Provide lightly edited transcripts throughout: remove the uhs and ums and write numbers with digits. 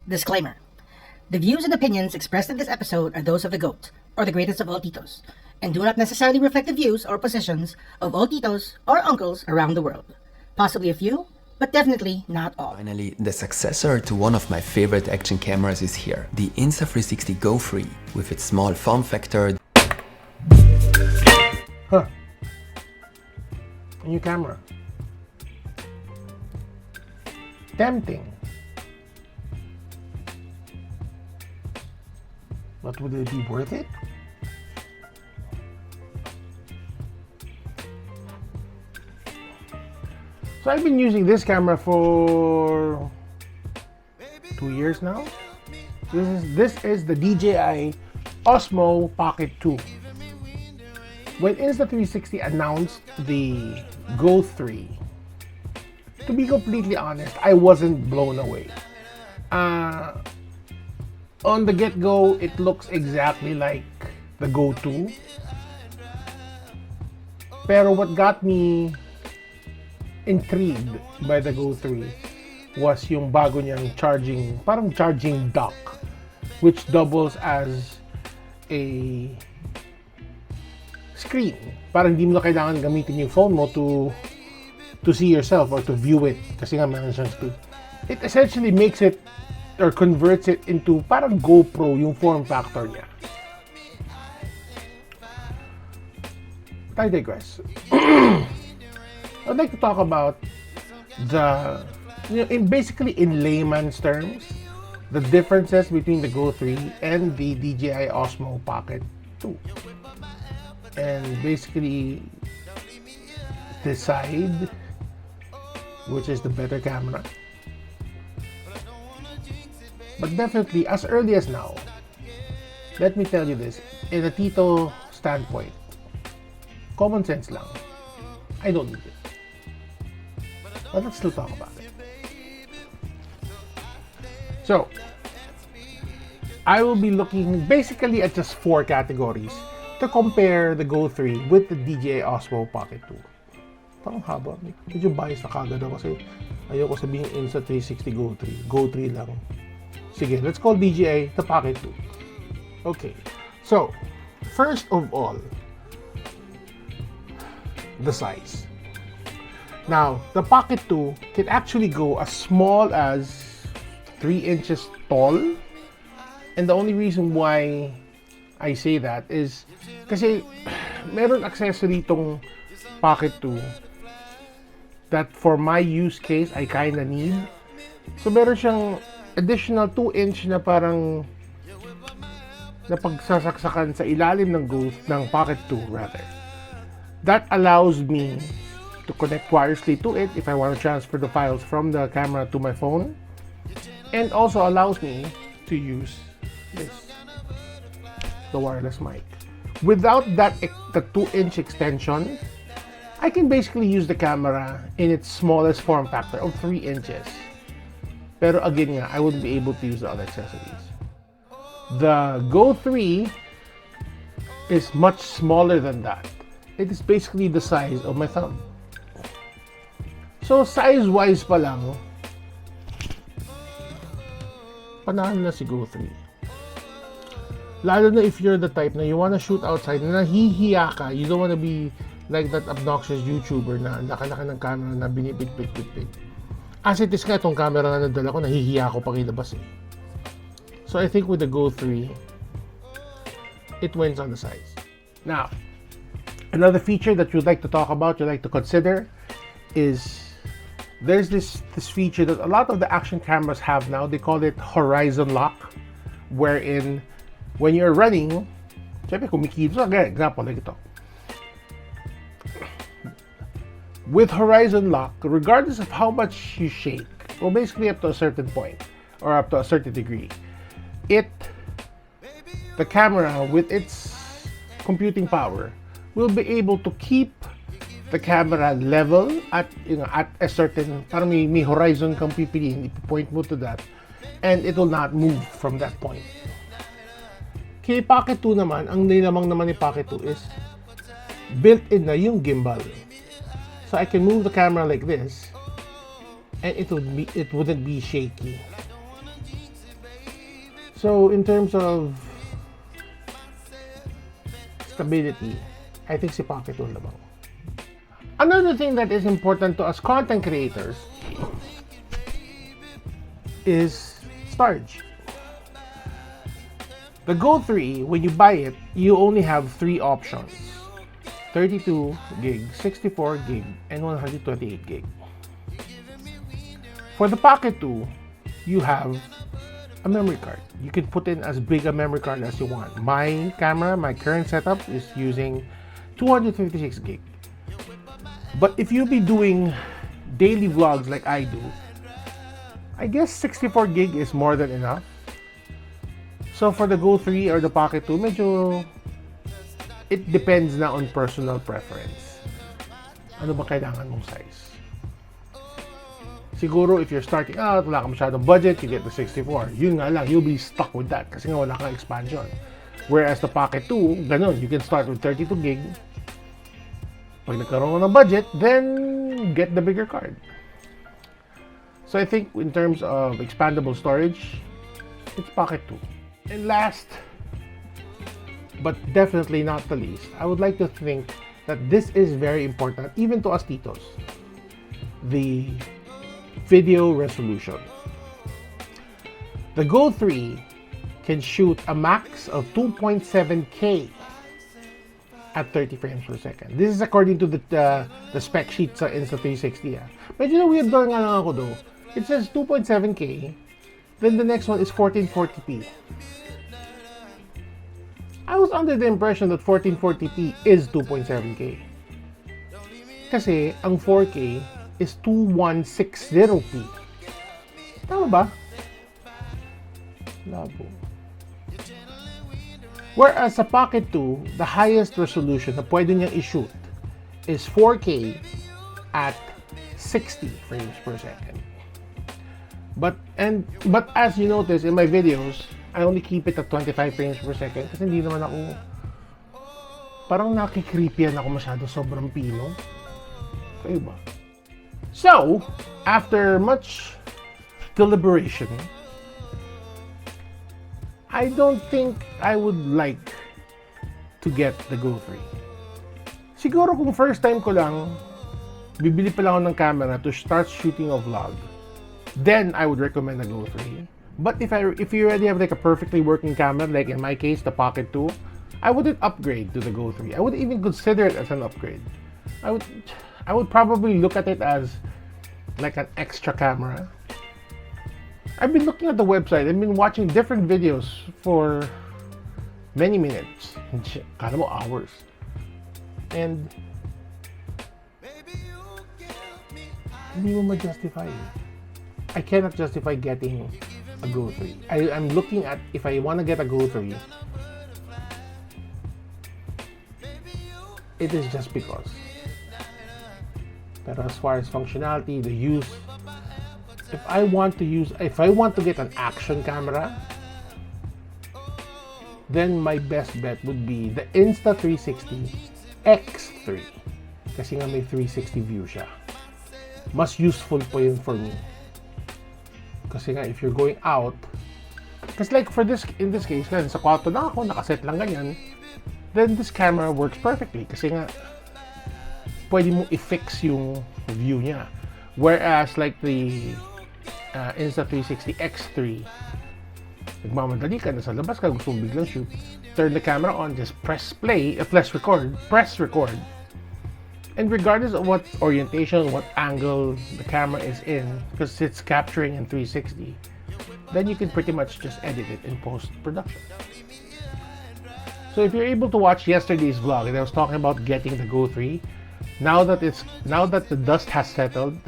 Disclaimer. The views and opinions expressed in this episode are those of the GOAT, or the greatest of all titos, and do not necessarily reflect the views or positions of all titos or uncles around the world. Possibly a few, but definitely not all. Finally, the successor to one of my favorite action cameras is here, the Insta360 Go 3, with its small form factor. A new camera. Tempting. But would it be worth it? So I've been using this camera for 2 years now. This is the DJI Osmo Pocket 2. When Insta360 announced the Go 3, to be completely honest, I wasn't blown away. On the get-go, it looks exactly like the Go 2. Pero what got me intrigued by the Go 3 was yung bago niyang parang charging dock, which doubles as a screen. Parang hindi mo na kailangan gamitin yung phone mo to see yourself or to view it kasi nga meron siyang screen. It essentially makes it or converts it into parang GoPro yung form factor niya. I digress. I'd like to talk about basically in layman's terms, the differences between the Go 3 and the DJI Osmo Pocket 2. And basically decide which is the better camera. But definitely, as early as now, let me tell you this, in a Tito standpoint, common sense lang, I don't need it. But let's still talk about it. So, I will be looking basically at just 4 categories to compare the Go 3 with the DJI Osmo Pocket 2. Parang haba. Medyo biased na kagad ako kasi ayoko sabihin Insta360 Go 3. Go 3 lang. Sige, let's call DJI the Pocket 2. Okay. So, first of all, the size. Now, the Pocket 2 can actually go as small as 3 inches tall. And the only reason why I say that is kasi meron accessory itong Pocket 2 that for my use case I kinda need. So meron siyang additional 2-inch na parang napagsasaksakan sa ilalim ng Pocket 2 rather. That allows me to connect wirelessly to it if I want to transfer the files from the camera to my phone, and also allows me to use this, the wireless mic. Without the 2-inch extension, I can basically use the camera in its smallest form factor of 3 inches. Pero again nga, I wouldn't be able to use the other accessories. The Go 3 is much smaller than that. It is basically the size of my thumb. So size-wise pa lang, panalo na si Go 3. Lalo na if you're the type na you wanna shoot outside, na nahihiya ka, you don't wanna be like that obnoxious YouTuber na laki-laki ng camera na binipit-pit-pit-pit. As it is nga, itong camera na nadala ko, nahihiya ako pakilabas eh. So I think with the Go 3, it wins on the size. Now, another feature that you'd like to talk about, you'd like to consider, is there's this feature that a lot of the action cameras have now. They call it horizon lock, wherein when you're running, syempre kumikilos, example like ito. With horizon lock, regardless of how much you shake, or basically up to a certain point, or up to a certain degree, the camera with its computing power will be able to keep the camera level at a certain, parang may horizon kang pipiliin, ipo-point mo to that, and it will not move from that point. Kay Pocket 2 naman, ang nilamang naman ni Pocket 2 is built-in na yung gimbal. So I can move the camera like this, and it wouldn't be shaky. So in terms of stability, I think si Pocket 2 lamang. Another thing that is important to us content creators is storage. The Go 3, when you buy it, you only have 3 options. 32 gig, 64 gig, and 128 gig. For the Pocket 2, you have a memory card. You can put in as big a memory card as you want. My camera, my current setup is using 256 gig. But if you'll be doing daily vlogs like I do, I guess 64 gig is more than enough. So for the Go 3 or the Pocket 2, medyo it depends na on personal preference. Ano ba kailangan mong size? Siguro if you're starting out, wala ka masyadong budget, you get the 64. Yun nga lang, you'll be stuck with that kasi nga wala kang expansion. Whereas the Pocket 2, ganun, you can start with 32 gig. Pag nagkaroon ka ng budget, then get the bigger card. So I think in terms of expandable storage, it's Pocket 2. And last, but definitely not the least, I would like to think that this is very important, even to us titos. The video resolution. The Go 3 can shoot a max of 2.7K at 30 frames per second. This is according to the spec sheet sa Insta360. Medyo weird lang ako though. It says 2.7K, then the next one is 1440p. I was under the impression that 1440p is 2.7K. Kasi ang 4K is 2160p. Tama ba? Labo. Whereas sa Pocket 2, the highest resolution na pwede niyang i-shoot is 4K at 60 frames per second. But as you notice in my videos, I only keep it at 25 frames per second kasi hindi naman ako, parang nakikreepyan ako masyado, sobrang pino. Kayo ba? So, after much deliberation, I don't think I would like to get the Go 3. Siguro kung first time ko lang, bibili pa lang ako ng camera to start shooting a vlog, then I would recommend the Go 3. But if you already have like a perfectly working camera, like in my case, the Pocket 2, I wouldn't upgrade to the Go 3. I wouldn't even consider it as an upgrade. I would probably look at it as like an extra camera. I've been looking at the website. I've been watching different videos for many minutes, kind of hours, and hindi mo ma-justify. I cannot justify getting a Go 3. I'm looking at if I want to get a Go 3, it is just because. But as far as functionality, the use, if I want to get an action camera, then my best bet would be the Insta360 X3. Kasi nga may 360 view siya. Mas useful po yun for me. Kasi nga, if you're going out, kasi like in this case, sa kwarto na ako, nakaset lang ganyan, then this camera works perfectly. Kasi nga, pwede mo i-fix yung view niya. Whereas like the Insta360 X3, nagmamadali ka, nasa labas ka, gusto mo biglang shoot, turn the camera on, just press play, press record, and regardless of what orientation, what angle the camera is in, because it's capturing in 360, then you can pretty much just edit it in post-production. So if you're able to watch yesterday's vlog, and I was talking about getting the Go 3, now that the dust has settled,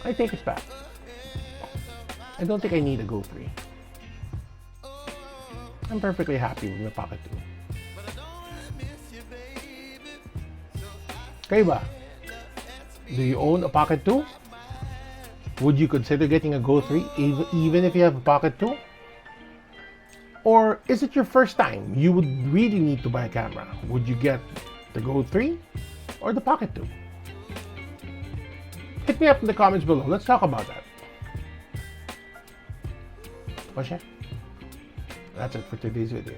I take it back. I don't think I need a Go 3. I'm perfectly happy with my Pocket 2. Kayo ba? Do you own a Pocket 2? Would you consider getting a Go 3 even if you have a Pocket 2? Or is it your first time? You would really need to buy a camera. Would you get the Go 3 or the Pocket 2? Hit me up in the comments below. Let's talk about that. What's that? That's it for today's video.